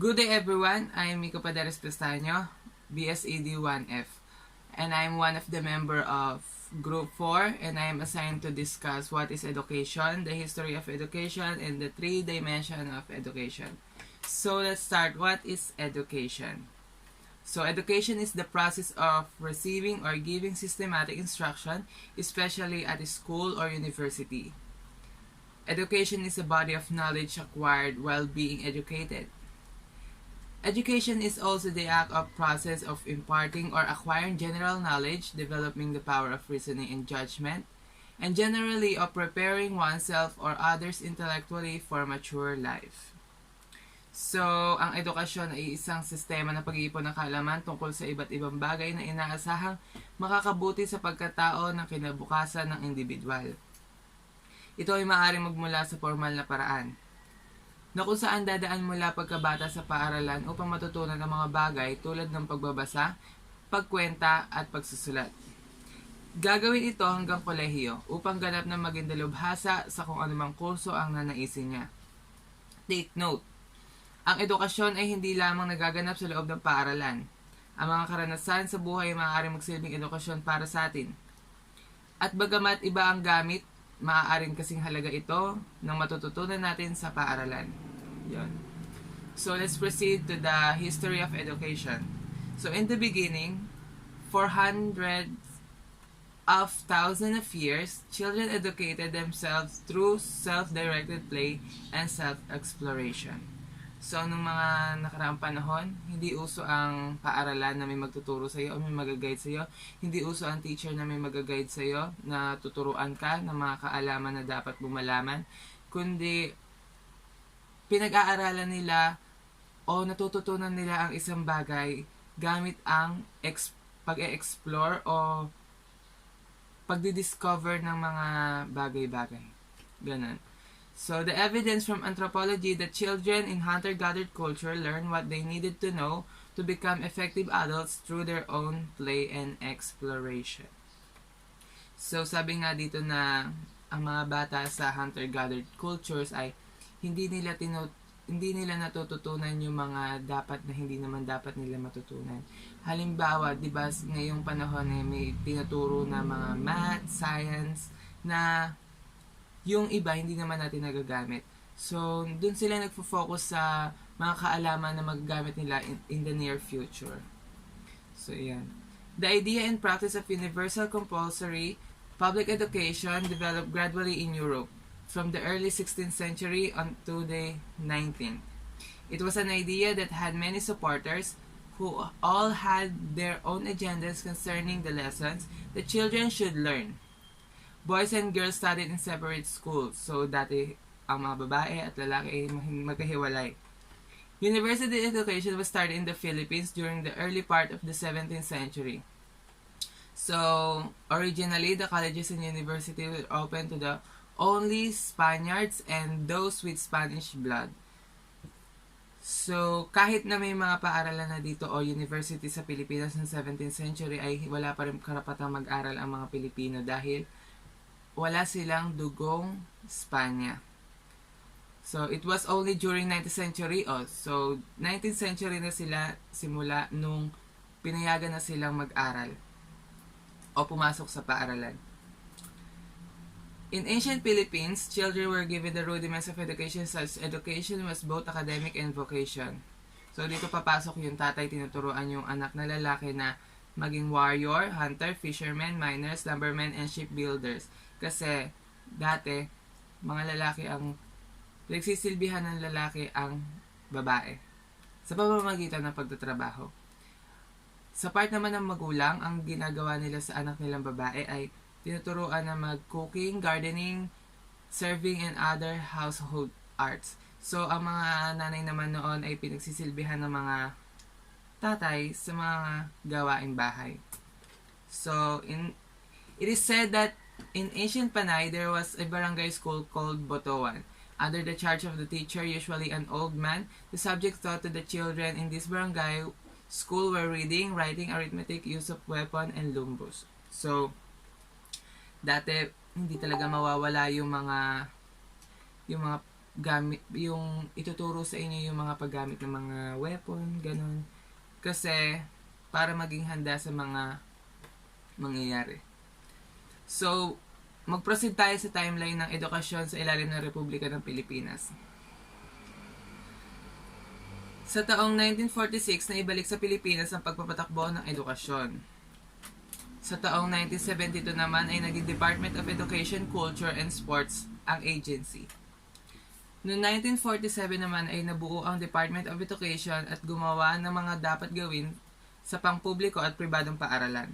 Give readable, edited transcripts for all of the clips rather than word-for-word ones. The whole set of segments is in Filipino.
Good day everyone, I'm MICOH, BSED 1F, and I'm one of the member of Group 4, and I am assigned to discuss what is education, the history of education, and the three dimensions of education. So let's start. What is education? So education is the process of receiving or giving systematic instruction, especially at a school or university. Education is a body of knowledge acquired while being educated. Education is also the act or process of imparting or acquiring general knowledge, developing the power of reasoning and judgment, and generally of preparing oneself or others intellectually for mature life. So, ang edukasyon ay isang sistema ng pag-iipon ng kaalaman tungkol sa iba't ibang bagay na inaasahang makakabuti sa pagkatao ng kinabukasan ng individual. Ito ay maaaring magmula sa formal na paraan, na kung saan dadaan mula pagkabata sa paaralan upang matutunan ang mga bagay tulad ng pagbabasa, pagkwenta at pagsusulat. Gagawin ito hanggang kolehiyo upang ganap na maging dalubhasa sa kung anumang kurso ang nanaisin niya. Take note, ang edukasyon ay hindi lamang nagaganap sa loob ng paaralan. Ang mga karanasan sa buhay ay maaaring magsilbing edukasyon para sa atin. At bagamat iba ang gamit, maaaring kasing halaga ito ng matututunan natin sa paaralan. Yon. So let's proceed to the history of education. So in the beginning, for hundreds of thousands of years, children educated themselves through self-directed play and self-exploration. So, nung mga nakaraang panahon, hindi uso ang paaralan na may magtuturo sa iyo o may mag-guide sa iyo. Hindi uso ang teacher na may mag-guide sa iyo na tuturuan ka ng mga kaalaman na dapat mo malaman. Kundi, pinag-aaralan nila o natututunan nila ang isang bagay gamit ang pag-e-explore o pagdi-discover ng mga bagay-bagay. Ganun. So, the evidence from anthropology that children in hunter-gathered culture learn what they needed to know to become effective adults through their own play and exploration. So, sabi nga dito na ang mga bata sa hunter-gathered cultures ay hindi nila natututunan yung mga dapat na hindi naman dapat nila matutunan. Halimbawa, di ba ngayong panahon may tinuturo na mga math, science, na yung iba hindi naman natin nagagamit. So, dun sila nagfo-focus sa mga kaalaman na magagamit nila in the near future. So, yan. The idea and practice of universal compulsory public education developed gradually in Europe from the early 16th century to the 19th. It was an idea that had many supporters who all had their own agendas concerning the lessons that children should learn. Boys and girls studied in separate schools. So, dati ang mga babae at lalaki ay magkahiwalay. University education was started in the Philippines during the early part of the 17th century. So, originally, the colleges and universities were open to the only Spaniards and those with Spanish blood. So, kahit na may mga paaralan na dito o university sa Pilipinas ng 17th century, ay wala pa rin karapatang mag-aral ang mga Pilipino dahil wala silang dugong Spanya. So, it was only during 19th century. So, 19th century na sila simula nung pinayagan na silang mag-aral o pumasok sa paaralan. In ancient Philippines, children were given the rudiments of education such education was both academic and vocation. So, dito papasok yung tatay, tinuturuan yung anak na lalaki na maging warrior, hunter, fisherman, miners, lumbermen, and shipbuilders. Kasi, dati, mga lalaki ang, nagsisilbihan ng lalaki ang babae sa pamamagitan ng pagtatrabaho. Sa part naman ng magulang, ang ginagawa nila sa anak nilang babae ay tinuturuan na mag-cooking, gardening, serving, and other household arts. So, ang mga nanay naman noon ay pinagsisilbihan ng mga tatay sa mga gawaing bahay. So, it is said that in ancient Panay, there was a barangay school called Botoan. Under the charge of the teacher, usually an old man, the subjects taught to the children in this barangay school were reading, writing, arithmetic, use of weapon, and lumbus. So, dati, hindi talaga mawawala yung mga yung ituturo sa inyo yung mga paggamit ng mga weapon, ganun. Kasi, para maging handa sa mga mangyayari. So, mag-proceed tayo sa timeline ng edukasyon sa ilalim ng Republika ng Pilipinas. Sa taong 1946 na ibalik sa Pilipinas ang pagpapatakbo ng edukasyon. Sa taong 1972 naman ay naging Department of Education, Culture, and Sports ang agency. Noong 1947 naman ay nabuo ang Department of Education at gumawa ng mga dapat gawin sa pangpubliko at pribadong paaralan.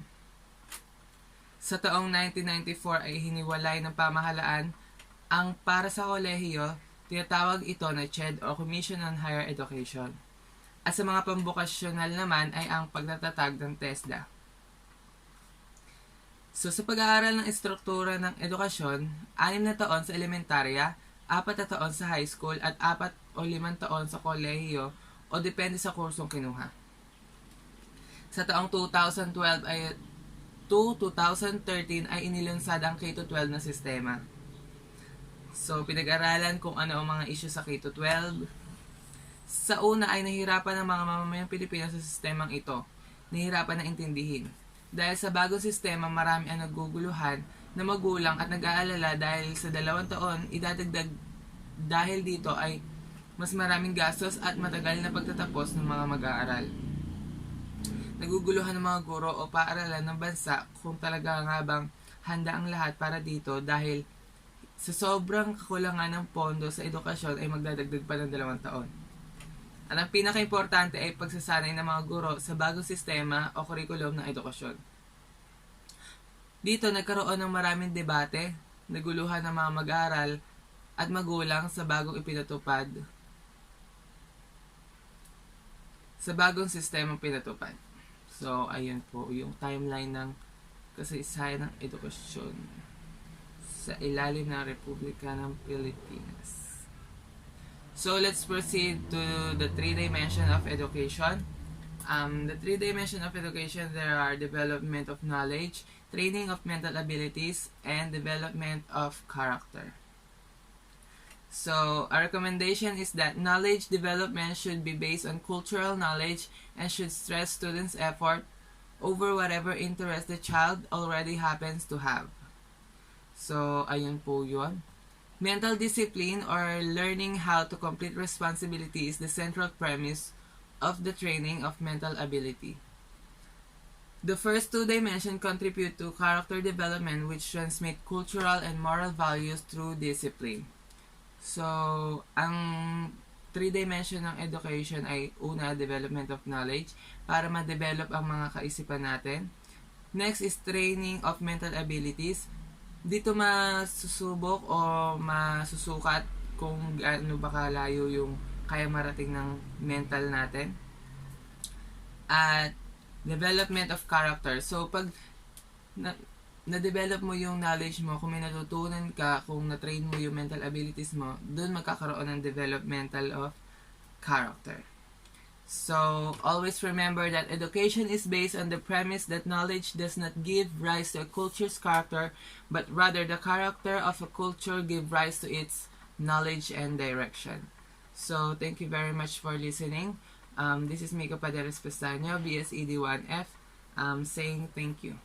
Sa taong 1994 ay hiniwalay ng pamahalaan ang para sa kolehiyo, tinatawag ito na CHED o Commission on Higher Education. At sa mga pambokasyonal naman ay ang pagtatatag ng TESDA. So sa pag-aaral ng estruktura ng edukasyon, 6 na taon sa elementarya, 4 na taon sa high school at 4 o 5 taon sa kolehiyo o depende sa kursong kinuha. Sa taong 2012 ay 2013 ay inilunsad ang K-12 na sistema. So pinag-aralan kung ano ang mga issue sa K-12. Sa una ay nahirapan ng mga mamamayang Pilipinas sa sistemang ito. Nahirapan na intindihin. Dahil sa bagong sistema, marami ang naguguluhan na magulang at nag-aalala dahil sa 2 taon, idadagdag dahil dito ay mas maraming gastos at matagal na pagtatapos ng mga mag-aaral. Naguguluhan ng mga guro o paaralan ng bansa kung talaga nga bang handa ang lahat para dito dahil sa sobrang kakulangan ng pondo sa edukasyon ay magdadagdag pa ng 2 taon. At ang pinaka-importante ay pagsasanay ng mga guro sa bagong sistema o kurikulum ng edukasyon. Dito nagkaroon ng maraming debate, naguluhan ng mga mag-aaral at magulang sa bagong ipinatupad, sa bagong sistema pinatupad. So, ayun po yung timeline ng kasaysayan ng edukasyon sa ilalim ng Republika ng Pilipinas. So, let's proceed to the 3 dimensions of education. The 3 dimensions of education, there are development of knowledge, training of mental abilities, and development of character. So, our recommendation is that knowledge development should be based on cultural knowledge and should stress students' effort over whatever interest the child already happens to have. So, ayun po yun. Mental discipline or learning how to complete responsibility is the central premise of the training of mental ability. The first 2 dimensions contribute to character development which transmit cultural and moral values through discipline. So, ang 3 dimension ng education ay una, development of knowledge para ma-develop ang mga kaisipan natin. Next is training of mental abilities. Dito masusubok o masusukat kung gaano ba kalayo yung kaya marating ng mental natin. At development of character. So, pag na-develop mo yung knowledge mo, kung may natutunan ka, kung na-train mo yung mental abilities mo, doon magkakaroon ng developmental of character. So, always remember that education is based on the premise that knowledge does not give rise to a culture's character, but rather the character of a culture give rise to its knowledge and direction. So, thank you very much for listening. This is MICOH Paderes Pestanyo, BSED 1F, saying thank you.